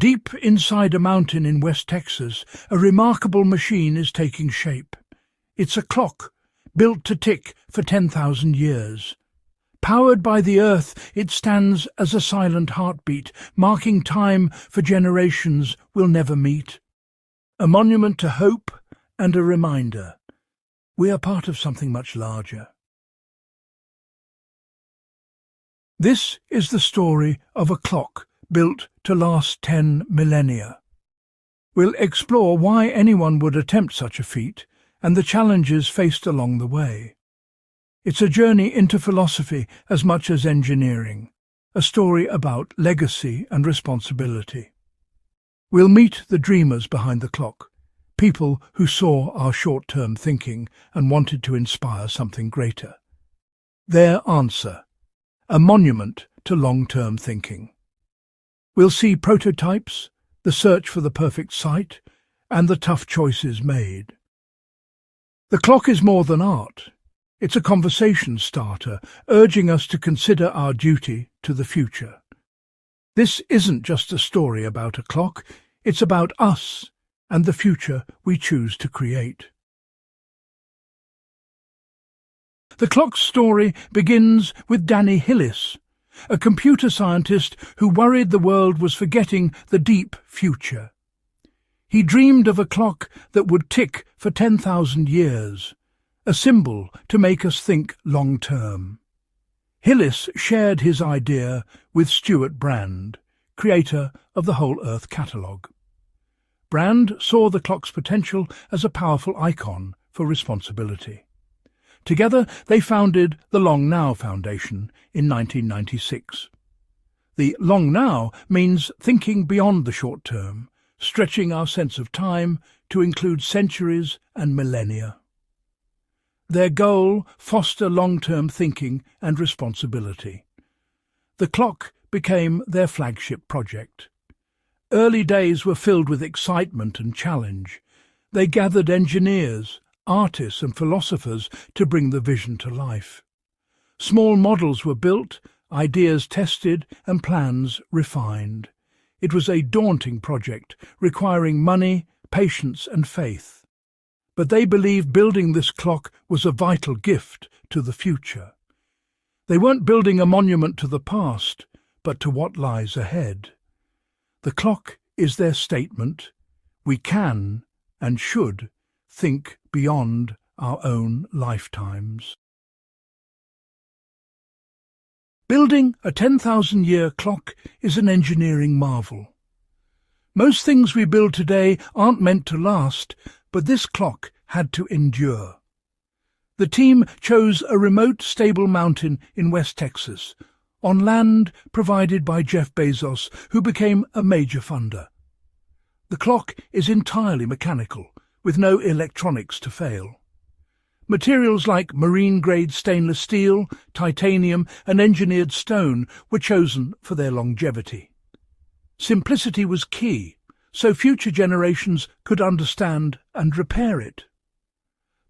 Deep inside a mountain in West Texas, a remarkable machine is taking shape. It's a clock, built to tick for 10,000 years. Powered by the earth, it stands as a silent heartbeat, marking time for generations we'll never meet. A monument to hope and a reminder. We are part of something much larger. This is the story of a clock built to last 10 millennia. We'll explore why anyone would attempt such a feat and the challenges faced along the way. It's a journey into philosophy as much as engineering, a story about legacy and responsibility. We'll meet the dreamers behind the clock, people who saw our short-term thinking and wanted to inspire something greater. Their answer: a monument to long-term thinking. We'll see prototypes, the search for the perfect site, and the tough choices made. The clock is more than art. It's a conversation starter, urging us to consider our duty to the future. This isn't just a story about a clock, it's about us and the future we choose to create. The clock's story begins with Danny Hillis, a computer scientist who worried the world was forgetting the deep future. He dreamed of a clock that would tick for 10,000 years, a symbol to make us think long-term. Hillis shared his idea with Stuart Brand, creator of the Whole Earth catalogue. Brand saw the clock's potential as a powerful icon for responsibility. Together, they founded the Long Now Foundation in 1996. The Long Now means thinking beyond the short term, stretching our sense of time to include centuries and millennia. Their goal: foster long-term thinking and responsibility. The clock became their flagship project. Early days were filled with excitement and challenge. They gathered engineers, artists and philosophers to bring the vision to life. Small models were built, ideas tested and plans refined. It was a daunting project, requiring money, patience and faith. But they believed building this clock was a vital gift to the future. They weren't building a monument to the past, but to what lies ahead. The clock is their statement: we can and should think beyond our own lifetimes. Building a 10,000-year clock is an engineering marvel. Most things we build today aren't meant to last, but this clock had to endure. The team chose a remote, stable mountain in West Texas, on land provided by Jeff Bezos, who became a major funder. The clock is entirely mechanical, with no electronics to fail. Materials like marine-grade stainless steel, titanium and engineered stone were chosen for their longevity. Simplicity was key, so future generations could understand and repair it.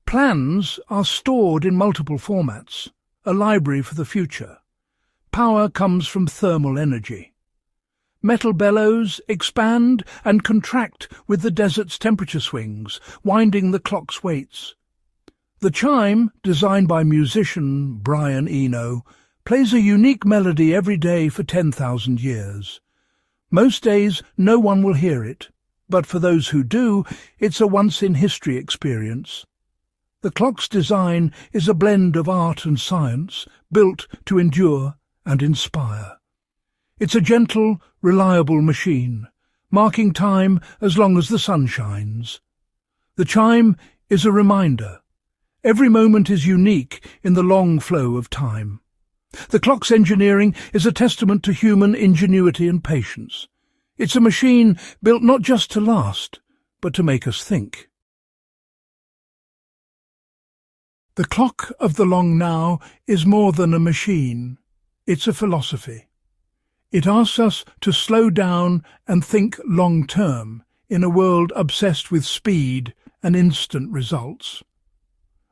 Plans are stored in multiple formats, a library for the future. Power comes from thermal energy. Metal bellows expand and contract with the desert's temperature swings, winding the clock's weights. The chime, designed by musician Brian Eno, plays a unique melody every day for 10,000 years. Most days no one will hear it, but for those who do, it's a once-in-history experience. The clock's design is a blend of art and science, built to endure and inspire. It's a gentle, reliable machine, marking time as long as the sun shines. The chime is a reminder. Every moment is unique in the long flow of time. The clock's engineering is a testament to human ingenuity and patience. It's a machine built not just to last, but to make us think. The clock of the Long Now is more than a machine. It's a philosophy. It asks us to slow down and think long-term in a world obsessed with speed and instant results.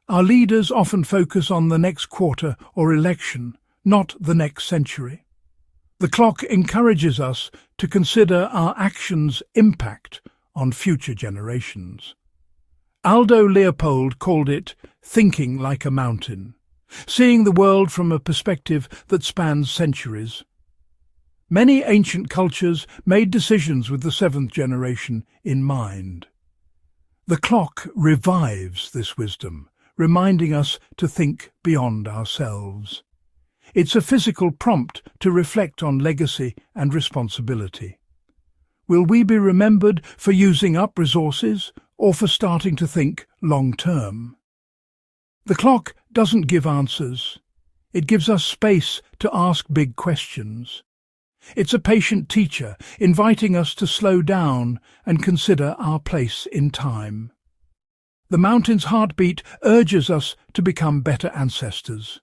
Our leaders often focus on the next quarter or election, not the next century. The clock encourages us to consider our actions' impact on future generations. Aldo Leopold called it thinking like a mountain, seeing the world from a perspective that spans centuries. Many ancient cultures made decisions with the seventh generation in mind. The clock revives this wisdom, reminding us to think beyond ourselves. It's a physical prompt to reflect on legacy and responsibility. Will we be remembered for using up resources or for starting to think long-term? The clock doesn't give answers. It gives us space to ask big questions. It's a patient teacher, inviting us to slow down and consider our place in time. The mountain's heartbeat urges us to become better ancestors.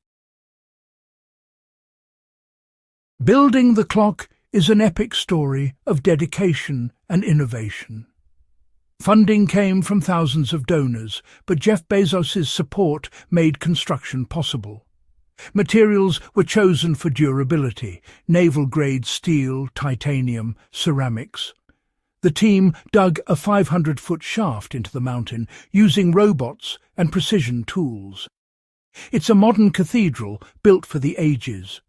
Building the clock is an epic story of dedication and innovation. Funding came from thousands of donors, but Jeff Bezos's support made construction possible. Materials were chosen for durability: naval-grade steel, titanium, ceramics. The team dug a 500-foot shaft into the mountain using robots and precision tools. It's a modern cathedral built for the ages.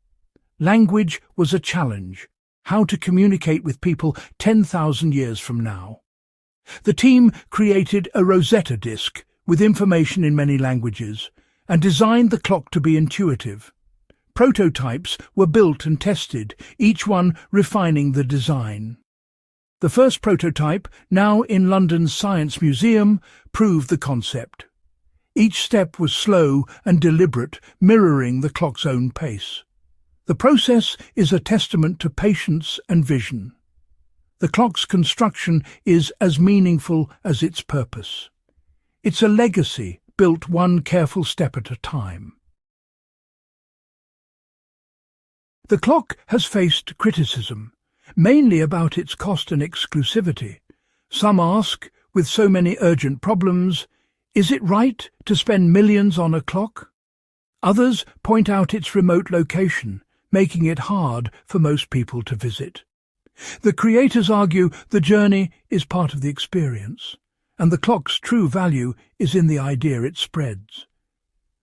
Language was a challenge: how to communicate with people 10,000 years from now. The team created a Rosetta disk with information in many languages and designed the clock to be intuitive. Prototypes were built and tested, each one refining the design. The first prototype, now in London's Science Museum, proved the concept. Each step was slow and deliberate, mirroring the clock's own pace. The process is a testament to patience and vision. The clock's construction is as meaningful as its purpose. It's a legacy built one careful step at a time. The clock has faced criticism, mainly about its cost and exclusivity. Some ask, with so many urgent problems, is it right to spend millions on a clock? Others point out its remote location, making it hard for most people to visit. The creators argue the journey is part of the experience, and the clock's true value is in the idea it spreads.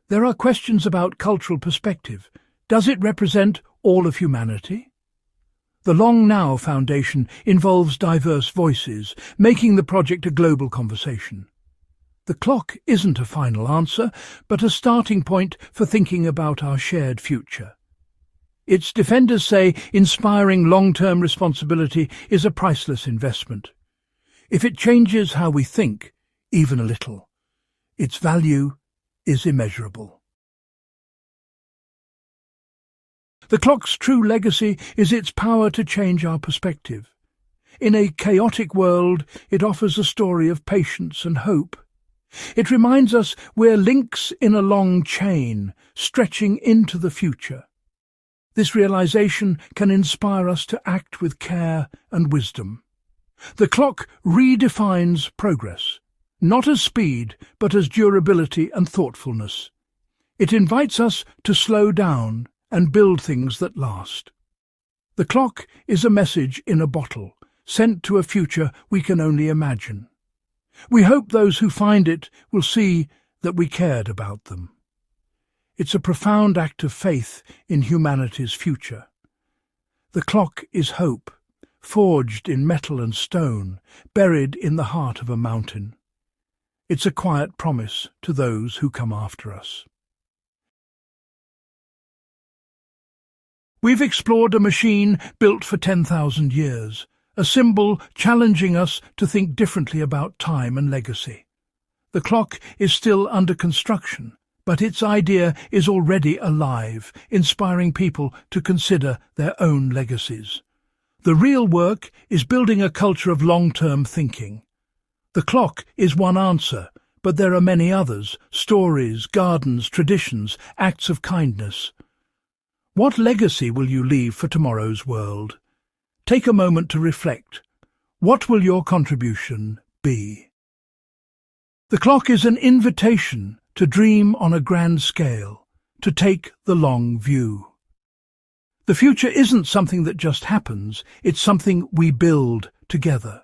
There are questions about cultural perspective. Does it represent all of humanity? The Long Now Foundation involves diverse voices, making the project a global conversation. The clock isn't a final answer, but a starting point for thinking about our shared future. Its defenders say inspiring long-term responsibility is a priceless investment. If it changes how we think, even a little, its value is immeasurable. The clock's true legacy is its power to change our perspective. In a chaotic world, it offers a story of patience and hope. It reminds us we're links in a long chain, stretching into the future. This realization can inspire us to act with care and wisdom. The clock redefines progress, not as speed, but as durability and thoughtfulness. It invites us to slow down and build things that last. The clock is a message in a bottle, sent to a future we can only imagine. We hope those who find it will see that we cared about them. It's a profound act of faith in humanity's future. The clock is hope, forged in metal and stone, buried in the heart of a mountain. It's a quiet promise to those who come after us. We've explored a machine built for 10,000 years, a symbol challenging us to think differently about time and legacy. The clock is still under construction, but its idea is already alive, inspiring people to consider their own legacies. The real work is building a culture of long-term thinking. The clock is one answer, but there are many others: stories, gardens, traditions, acts of kindness. What legacy will you leave for tomorrow's world? Take a moment to reflect. What will your contribution be? The clock is an invitation to dream on a grand scale, to take the long view. The future isn't something that just happens, it's something we build together.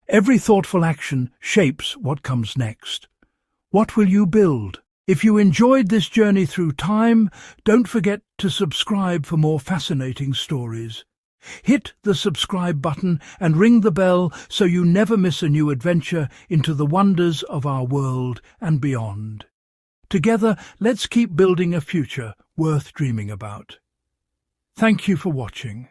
Every thoughtful action shapes what comes next. What will you build? If you enjoyed this journey through time, don't forget to subscribe for more fascinating stories. Hit the subscribe button and ring the bell so you never miss a new adventure into the wonders of our world and beyond. Together, let's keep building a future worth dreaming about. Thank you for watching.